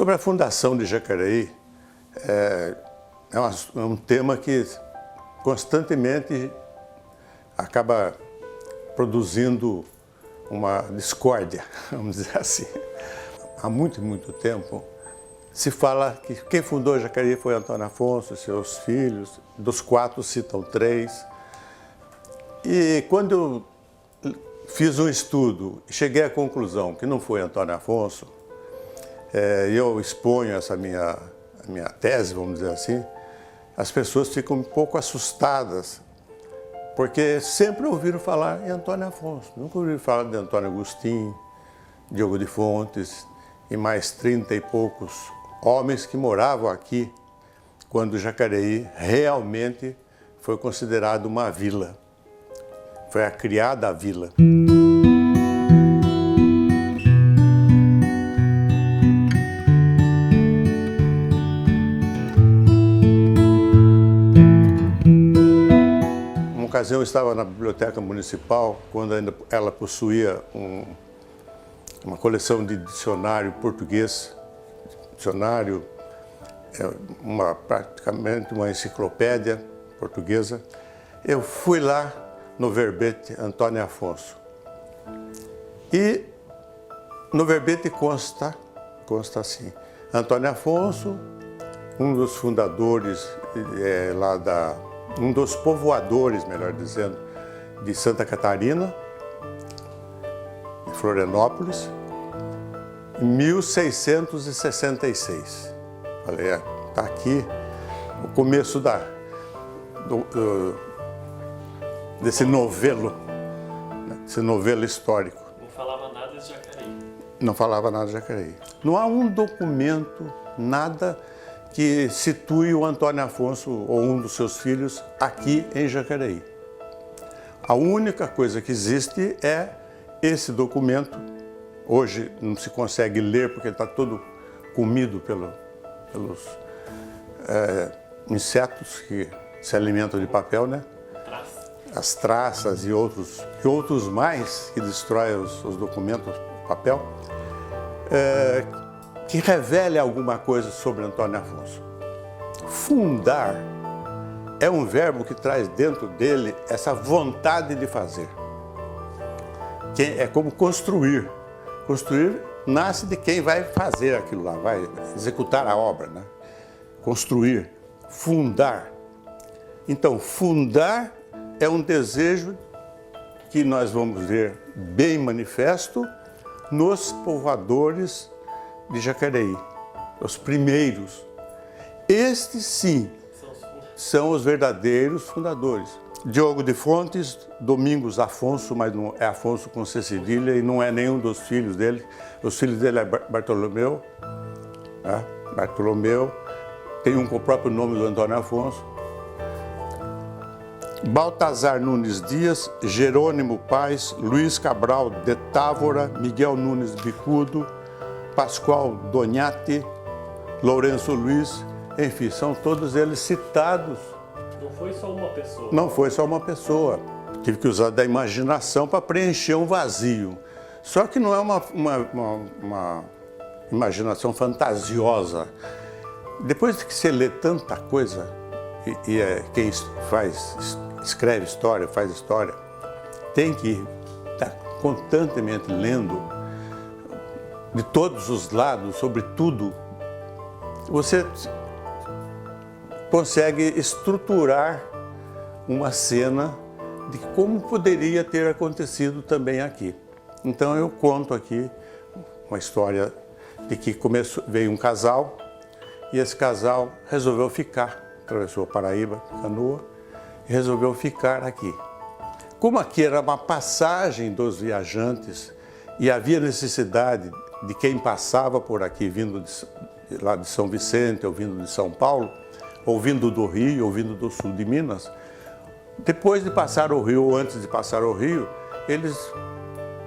Sobre a fundação de Jacareí, é um tema que constantemente acaba produzindo uma discórdia, vamos dizer assim. Há muito, muito tempo se fala que quem fundou Jacareí foi Antônio Afonso e seus filhos, dos 4 citam 3. E quando eu fiz um estudo e cheguei à conclusão que não foi Antônio Afonso, eu exponho essa minha tese, vamos dizer assim, as pessoas ficam um pouco assustadas, porque sempre ouviram falar em Antônio Afonso, nunca ouviram falar de Antônio Agostinho, Diogo de Fontes e mais 30 e poucos homens que moravam aqui quando Jacareí realmente foi considerado uma vila. Foi a criada a vila. Uma ocasião eu estava na biblioteca municipal, quando ainda ela possuía uma coleção de dicionário português, dicionário, praticamente uma enciclopédia portuguesa. Eu fui lá no verbete Antônio Afonso. E no verbete consta assim, Antônio Afonso, um dos fundadores, um dos povoadores, melhor dizendo, de Santa Catarina, de Florianópolis, em 1666. Falei, está aqui o começo desse novelo histórico. Não falava nada de Jacareí. Não falava nada de Jacareí. Não há um documento, nada que situe o Antônio Afonso ou um dos seus filhos aqui em Jacareí. A única coisa que existe é esse documento. Hoje não se consegue ler porque está todo comido pelos insetos que se alimentam de papel, né? As traças e outros mais que destroem os documentos, o papel, que revele alguma coisa sobre Antônio Afonso. Fundar é um verbo que traz dentro dele essa vontade de fazer. É como construir. Construir nasce de quem vai fazer aquilo lá, vai executar a obra, né? Construir, fundar. Então, fundar é um desejo que nós vamos ver bem manifesto nos povoadores de Jacareí, os primeiros. Estes, sim, são os verdadeiros fundadores. Diogo de Fontes, Domingos Afonso, mas não é Afonso com C cedilha e não é nenhum dos filhos dele. Os filhos dele é Bartolomeu, né? Bartolomeu, tem um com o próprio nome do Antônio Afonso. Baltazar Nunes Dias, Jerônimo Paes, Luiz Cabral de Távora, Miguel Nunes Bicudo, Pascoal Donhati, Lourenço Luiz, enfim, são todos eles citados. Não foi só uma pessoa. Não foi só uma pessoa. Tive que usar da imaginação para preencher um vazio. Só que não é uma imaginação fantasiosa. Depois que você lê tanta coisa, quem escreve história, faz história, tem que estar constantemente lendo de todos os lados, sobre tudo. Você consegue estruturar uma cena de como poderia ter acontecido também aqui. Então eu conto aqui uma história de que veio um casal e esse casal resolveu ficar, atravessou a Paraíba, canoa, e resolveu ficar aqui. Como aqui era uma passagem dos viajantes e havia necessidade de quem passava por aqui, vindo lá de São Vicente, ou vindo de São Paulo, ou vindo do Rio, ou vindo do sul de Minas, depois de passar o rio, ou antes de passar o rio, eles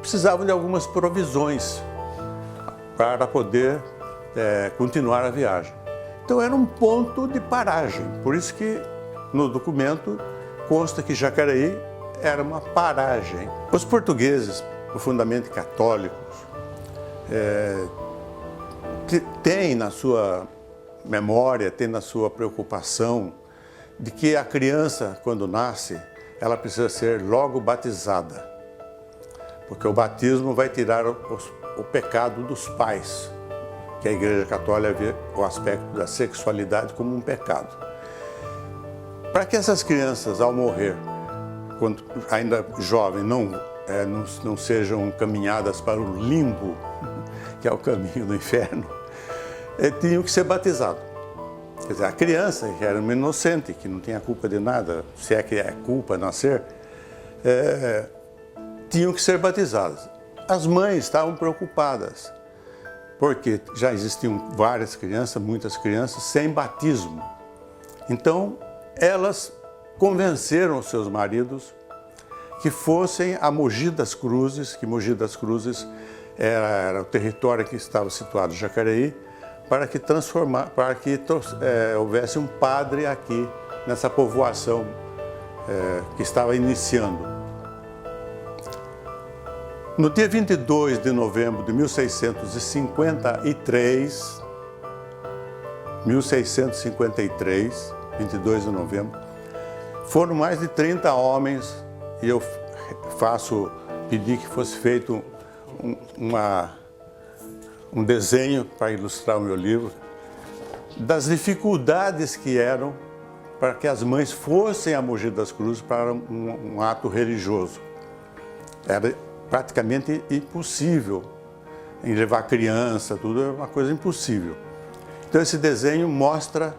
precisavam de algumas provisões para poder continuar a viagem. Então era um ponto de paragem, por isso que no documento consta que Jacareí era uma paragem. Os portugueses, profundamente católicos, tem na sua memória, tem na sua preocupação de que a criança, quando nasce, ela precisa ser logo batizada, porque o batismo vai tirar o pecado dos pais, que a Igreja Católica vê o aspecto da sexualidade como um pecado. Para que essas crianças, ao morrer, quando ainda jovens, não sejam encaminhadas para o limbo, que é o caminho do inferno, tinham que ser batizados. Quer dizer, a criança, que era uma inocente, que não tinha culpa de nada, se é que é culpa nascer, tinham que ser batizadas. As mães estavam preocupadas, porque já existiam várias crianças, muitas crianças, sem batismo. Então, elas convenceram os seus maridos que fossem a Mogi das Cruzes, que Mogi das Cruzes era o território que estava situado em Jacareí, para que houvesse um padre aqui, nessa povoação que estava iniciando. No dia 22 de novembro de 1653, 22 de novembro, foram mais de 30 homens, e eu pedi que fosse feito um desenho para ilustrar o meu livro, das dificuldades que eram para que as mães fossem a Mogi das Cruzes para um ato religioso. Era praticamente impossível, em levar criança, tudo, era uma coisa impossível. Então esse desenho mostra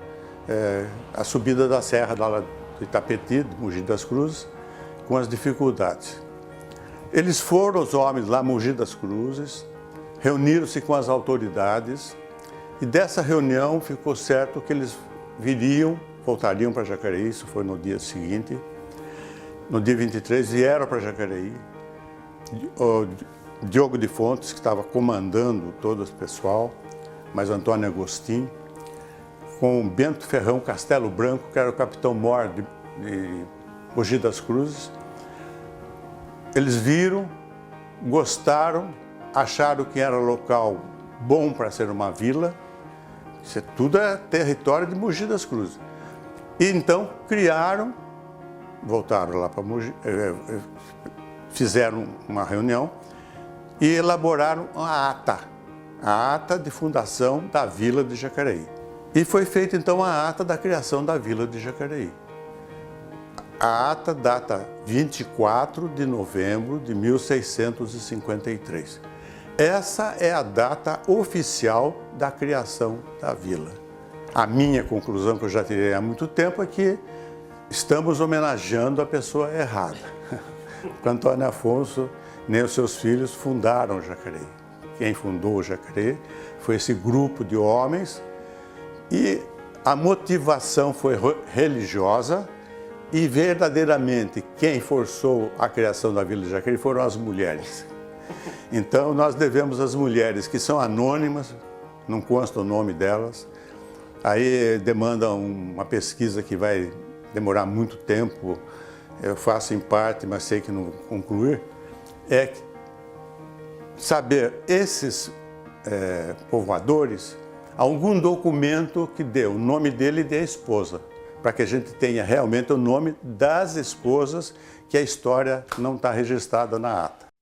a subida da serra do Itapetí, de Mogi das Cruzes, com as dificuldades. Eles foram, os homens lá, Mogi das Cruzes, reuniram-se com as autoridades, e dessa reunião ficou certo que eles voltariam para Jacareí. Isso foi no dia seguinte. No dia 23 vieram para Jacareí. O Diogo de Fontes, que estava comandando todo esse pessoal, mas Antônio Agostinho, com o Bento Ferrão Castelo Branco, que era o capitão-mor de Mogi das Cruzes. Eles viram, gostaram, acharam que era local bom para ser uma vila. Isso tudo é território de Mogi das Cruzes. E então voltaram lá para Mogi, fizeram uma reunião e elaboraram a ata de fundação da vila de Jacareí. E foi feita então a ata da criação da vila de Jacareí. A ata data 24 de novembro de 1653. Essa é a data oficial da criação da vila. A minha conclusão, que eu já tirei há muito tempo, é que estamos homenageando a pessoa errada. O Antônio Afonso nem os seus filhos fundaram Jacareí. Quem fundou Jacareí foi esse grupo de homens, e a motivação foi religiosa, e verdadeiramente quem forçou a criação da vila de Jacareí foram as mulheres. Então nós devemos às mulheres, que são anônimas, não consta o nome delas, aí demanda uma pesquisa que vai demorar muito tempo, eu faço em parte, mas sei que não vou concluir, é saber esses povoadores, algum documento que dê o nome dele e da esposa, para que a gente tenha realmente o nome das esposas, que a história não está registrada na ata.